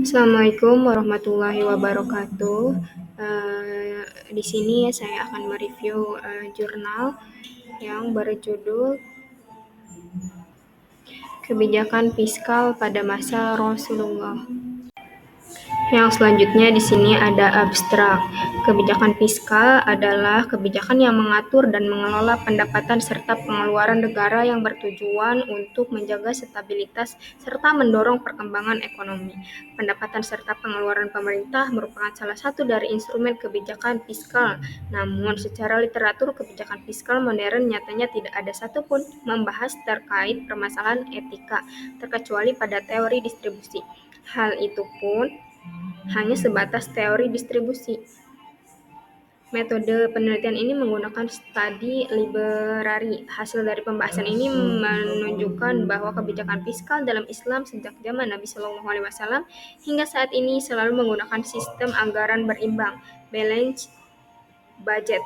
Assalamualaikum warahmatullahi wabarakatuh. Di sini saya akan mereview jurnal yang berjudul Kebijakan Fiskal pada Masa Rasulullah. Yang selanjutnya di sini ada abstrak. Kebijakan fiskal adalah kebijakan yang mengatur dan mengelola pendapatan serta pengeluaran negara yang bertujuan untuk menjaga stabilitas serta mendorong perkembangan ekonomi. Pendapatan serta pengeluaran pemerintah merupakan salah satu dari instrumen kebijakan fiskal. Namun, secara literatur kebijakan fiskal modern nyatanya tidak ada satupun membahas terkait permasalahan etika, terkecuali pada teori distribusi. Hal itu pun hanya sebatas teori distribusi. Metode penelitian ini menggunakan studi library. Hasil dari pembahasan ini menunjukkan bahwa kebijakan fiskal dalam Islam sejak zaman Nabi Shallallahu Alaihi Wasallam hingga saat ini selalu menggunakan sistem anggaran berimbang, balance budget,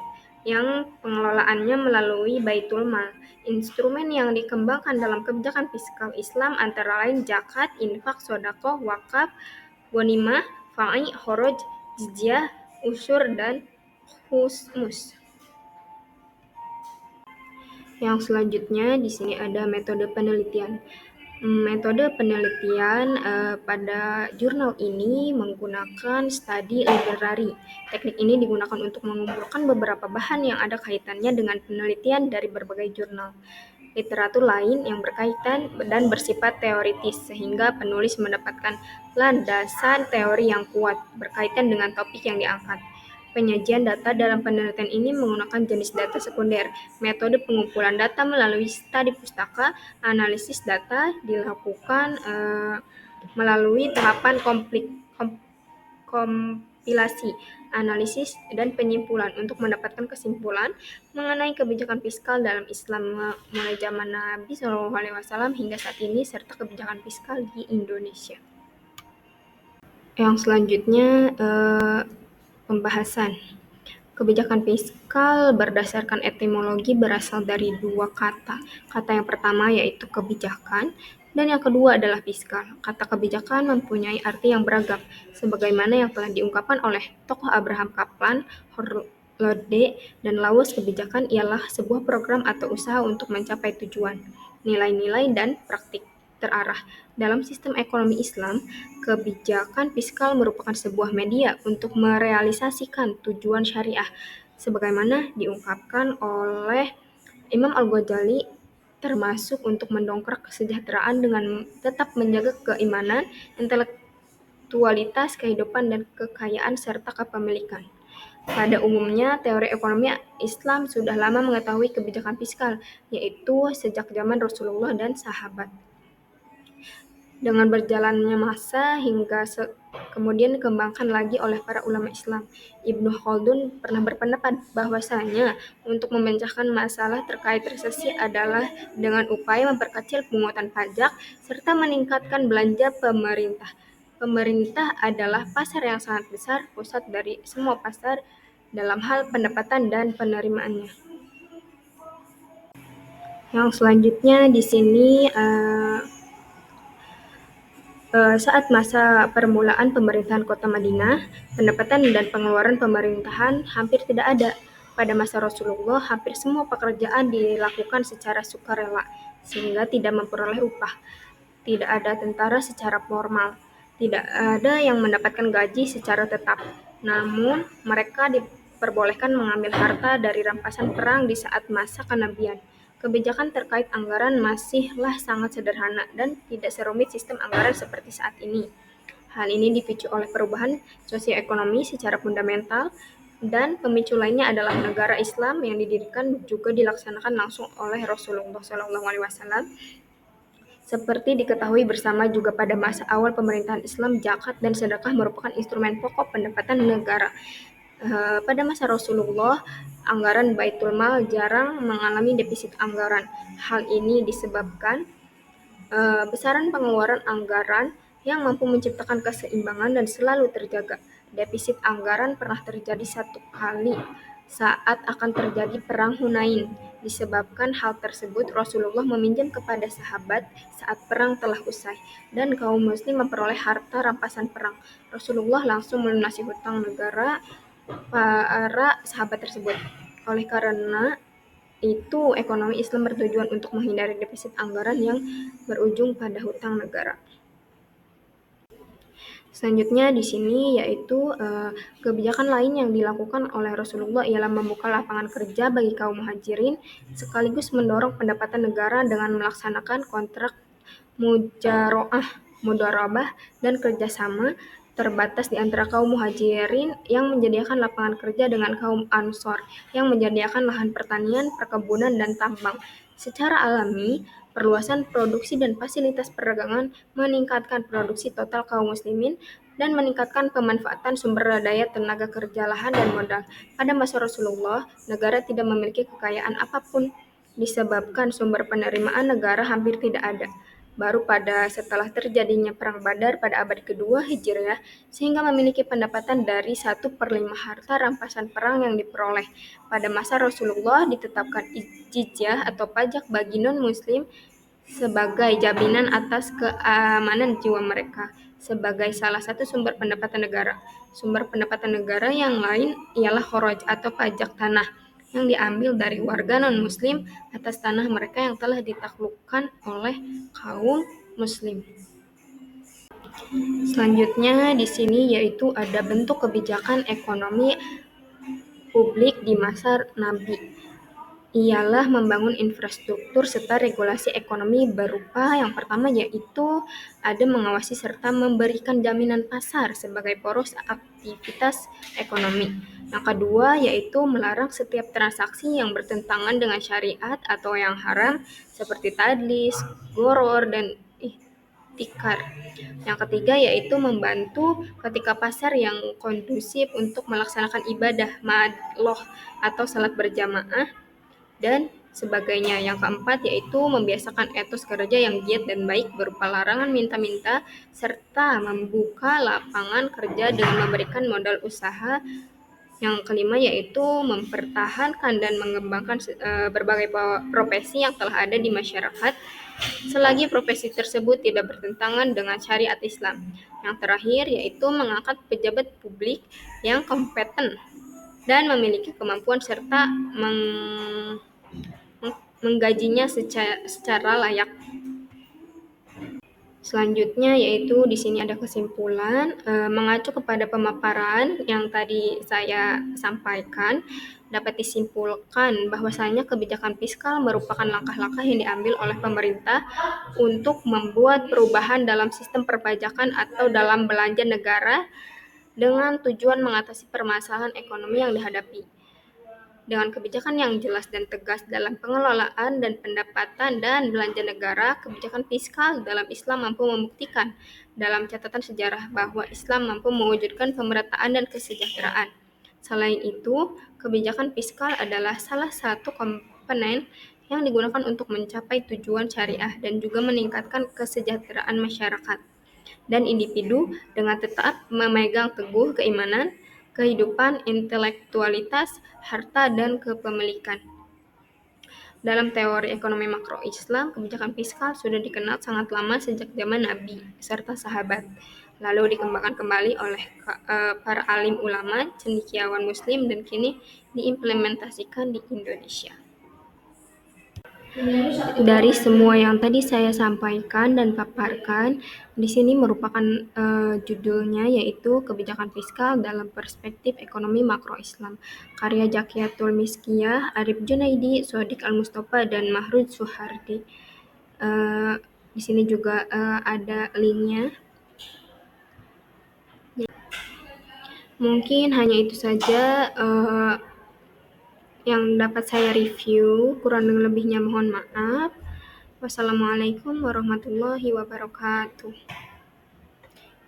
yang pengelolaannya melalui Baitul Mal. Instrumen yang dikembangkan dalam kebijakan fiskal Islam antara lain zakat, infak, sedekah, wakaf, ghanimah, fa'i, kharaj, jizyah, usyur, dan khumus. Yang selanjutnya di sini ada metode penelitian. Metode penelitian pada jurnal ini menggunakan studi library. Teknik ini digunakan untuk mengumpulkan beberapa bahan yang ada kaitannya dengan penelitian dari berbagai jurnal literatur lain yang berkaitan dan bersifat teoritis, sehingga penulis mendapatkan landasan teori yang kuat berkaitan dengan topik yang diangkat. Penyajian data dalam penelitian ini menggunakan jenis data sekunder. Metode pengumpulan data melalui studi pustaka, analisis data dilakukan melalui tahapan kompilasi, analisis, dan penyimpulan untuk mendapatkan kesimpulan mengenai kebijakan fiskal dalam Islam mulai zaman Nabi SAW hingga saat ini serta kebijakan fiskal di Indonesia. Yang selanjutnya pembahasan. Kebijakan fiskal berdasarkan etimologi berasal dari dua kata. Kata yang pertama yaitu kebijakan, dan yang kedua adalah fiskal. Kata kebijakan mempunyai arti yang beragam, sebagaimana yang telah diungkapkan oleh tokoh Abraham Kaplan, Lode, dan Lawes. Kebijakan ialah sebuah program atau usaha untuk mencapai tujuan, nilai-nilai, dan praktik terarah. Dalam sistem ekonomi Islam, kebijakan fiskal merupakan sebuah media untuk merealisasikan tujuan syariah, sebagaimana diungkapkan oleh Imam Al-Ghazali, termasuk untuk mendongkrak kesejahteraan dengan tetap menjaga keimanan, intelektualitas, kehidupan, dan kekayaan serta kepemilikan. Pada umumnya, teori ekonomi Islam sudah lama mengetahui kebijakan fiskal, yaitu sejak zaman Rasulullah dan sahabat. Dengan berjalannya masa hingga kemudian dikembangkan lagi oleh para ulama Islam. Ibnu Khaldun pernah berpendapat bahwasanya untuk memecahkan masalah terkait resesi adalah dengan upaya memperkecil pungutan pajak serta meningkatkan belanja pemerintah. Pemerintah adalah pasar yang sangat besar, pusat dari semua pasar dalam hal pendapatan dan penerimaannya. Yang selanjutnya di sini saat masa permulaan pemerintahan Kota Madinah, pendapatan dan pengeluaran pemerintahan hampir tidak ada. Pada masa Rasulullah, hampir semua pekerjaan dilakukan secara sukarela, sehingga tidak memperoleh upah. Tidak ada tentara secara formal, tidak ada yang mendapatkan gaji secara tetap. Namun, mereka diperbolehkan mengambil harta dari rampasan perang di saat masa kenabian. Kebijakan terkait anggaran masihlah sangat sederhana dan tidak serumit sistem anggaran seperti saat ini. Hal ini dipicu oleh perubahan sosioekonomi secara fundamental, dan pemicu lainnya adalah negara Islam yang didirikan juga dilaksanakan langsung oleh Rasulullah SAW. Seperti diketahui bersama juga pada masa awal pemerintahan Islam, zakat dan sedekah merupakan instrumen pokok pendapatan negara. Pada masa Rasulullah, anggaran Baitul Mal jarang mengalami defisit anggaran. Hal ini disebabkan besaran pengeluaran anggaran yang mampu menciptakan keseimbangan dan selalu terjaga. Defisit anggaran pernah terjadi satu kali saat akan terjadi perang Hunain. Disebabkan hal tersebut, Rasulullah meminjam kepada sahabat saat perang telah usai, dan kaum muslim memperoleh harta rampasan perang. Rasulullah langsung melunasi hutang negara para sahabat tersebut. Oleh karena itu, ekonomi Islam bertujuan untuk menghindari defisit anggaran yang berujung pada hutang negara. Selanjutnya di sini yaitu kebijakan lain yang dilakukan oleh Rasulullah ialah membuka lapangan kerja bagi kaum muhajirin sekaligus mendorong pendapatan negara dengan melaksanakan kontrak mudharabah dan kerjasama terbatas di antara kaum muhajirin yang menyediakan lapangan kerja dengan kaum ansor yang menyediakan lahan pertanian, perkebunan, dan tambang. Secara alami, perluasan produksi dan fasilitas perdagangan meningkatkan produksi total kaum muslimin dan meningkatkan pemanfaatan sumber daya tenaga kerja, lahan, dan modal. Pada masa Rasulullah, negara tidak memiliki kekayaan apapun disebabkan sumber penerimaan negara hampir tidak ada. Baru pada setelah terjadinya Perang Badar pada abad kedua Hijriah, sehingga memiliki pendapatan dari 1/5 harta rampasan perang yang diperoleh. Pada masa Rasulullah ditetapkan jizyah atau pajak bagi non-muslim sebagai jaminan atas keamanan jiwa mereka, sebagai salah satu sumber pendapatan negara. Sumber pendapatan negara yang lain ialah kharaj atau pajak tanah yang diambil dari warga non-muslim atas tanah mereka yang telah ditaklukkan oleh kaum muslim. Selanjutnya di sini yaitu ada bentuk kebijakan ekonomi publik di masa Nabi, ialah membangun infrastruktur serta regulasi ekonomi berupa yang pertama yaitu ada mengawasi serta memberikan jaminan pasar sebagai poros aktivitas ekonomi. Yang kedua yaitu melarang setiap transaksi yang bertentangan dengan syariat atau yang haram seperti tadlis, goror, dan ihtikar. Yang ketiga yaitu membantu ketika pasar yang kondusif untuk melaksanakan ibadah madloh atau salat berjamaah dan sebagainya. Yang keempat yaitu membiasakan etos kerja yang giat dan baik berupa larangan minta-minta serta membuka lapangan kerja dengan memberikan modal usaha. Yang kelima yaitu mempertahankan dan mengembangkan berbagai profesi yang telah ada di masyarakat selagi profesi tersebut tidak bertentangan dengan syariat Islam. Yang terakhir yaitu mengangkat pejabat publik yang kompeten dan memiliki kemampuan serta menggajinya secara layak. Selanjutnya yaitu di sini ada kesimpulan, mengacu kepada pemaparan yang tadi saya sampaikan, dapat disimpulkan bahwasanya kebijakan fiskal merupakan langkah-langkah yang diambil oleh pemerintah untuk membuat perubahan dalam sistem perpajakan atau dalam belanja negara dengan tujuan mengatasi permasalahan ekonomi yang dihadapi. Dengan kebijakan yang jelas dan tegas dalam pengelolaan dan pendapatan dan belanja negara, kebijakan fiskal dalam Islam mampu membuktikan dalam catatan sejarah bahwa Islam mampu mewujudkan pemerataan dan kesejahteraan. Selain itu, kebijakan fiskal adalah salah satu komponen yang digunakan untuk mencapai tujuan syariah dan juga meningkatkan kesejahteraan masyarakat dan individu dengan tetap memegang teguh keimanan, kehidupan, intelektualitas, harta, dan kepemilikan. Dalam teori ekonomi makro Islam, kebijakan fiskal sudah dikenal sangat lama sejak zaman Nabi serta sahabat, lalu dikembangkan kembali oleh para alim ulama, cendekiawan muslim, dan kini diimplementasikan di Indonesia. Dari semua yang tadi saya sampaikan dan paparkan, di sini merupakan judulnya yaitu Kebijakan Fiskal dalam Perspektif Ekonomi Makro Islam, karya Zakiatul Miskiyah, Arif Junaidi, Sodik Al-Mustafa, dan Mahruz Suhardi. Di sini juga ada linknya. Mungkin hanya itu saja yang dapat saya review, kurang dan lebihnya mohon maaf. Wassalamualaikum warahmatullahi wabarakatuh.